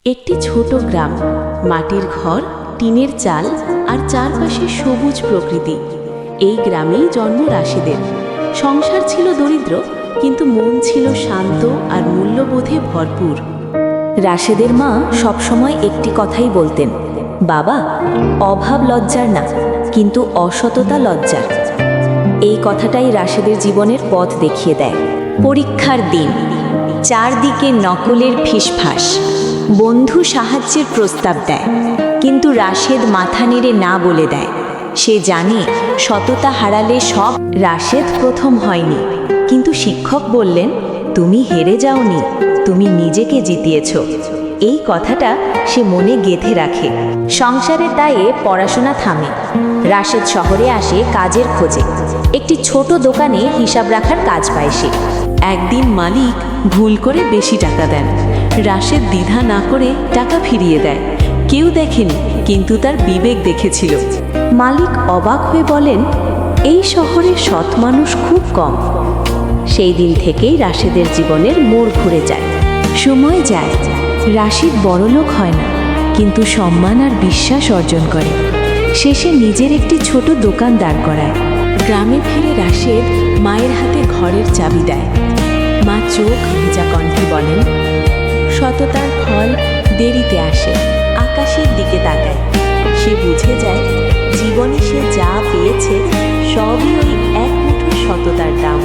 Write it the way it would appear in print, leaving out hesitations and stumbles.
একটি ছোট গ্রাম, মাটির ঘর, টিনের চাল আর চারপাশে সবুজ প্রকৃতি। এই গ্রামেই জন্ম রাশেদের। সংসার ছিল দরিদ্র, কিন্তু মন ছিল শান্ত আর মূল্যবোধে ভরপুর। রাশেদের মা সবসময় একটি কথাই বলতেন, বাবা, অভাব লজ্জার না, কিন্তু অসততা লজ্জার। এই কথাটাই রাশেদের জীবনের পথ দেখিয়ে দেয়। পরীক্ষার দিন, চারদিকে নকলের ফিসফাস। বন্ধু সাহায্যের প্রস্তাব দেয়, কিন্তু রাশেদ মাথা নেড়ে না বলে দেয়। সে জানে সততা হারালে সব। রাশেদ প্রথম হয়নি, কিন্তু শিক্ষক বললেন, তুমি হেরে যাওনি, তুমি নিজেকে জিতিয়েছ। এই কথাটা সে মনে গেঁথে রাখে। সংসারের দায়ে পড়াশোনা থামে। রাশেদ শহরে আসে কাজের খোঁজে। একটি ছোট দোকানে হিসাব রাখার কাজ পায় সে। একদিন মালিক ভুল করে বেশি টাকা দেন। রাশেদ দ্বিধা না করে টাকা ফিরিয়ে দেয়। কেউ দেখেনি, কিন্তু তার বিবেক দেখেছিল। মালিক অবাক হয়ে বলেন, এই শহরে সৎ মানুষ খুব কম। সেই দিন থেকেই রাশেদের জীবনের মোড় ঘুরে যায়। সময় যায়, রাশেদ বড়লোক হয় না, কিন্তু সম্মান আর বিশ্বাস অর্জন করে। শেষে নিজের একটি ছোট দোকান দাঁড় করায়। গ্রামে ফিরে রাশেদ মায়ের হাতে ঘরের চাবি দেয়। মা চোখ ভেজা কণ্ঠে বলেন, সততার ফল দেরিতে আসে। আকাশের দিকে তাকায়। সে বুঝে যায়, জীবনে সে যা পেয়েছে সবই ওই এক মুঠো সততার দাম।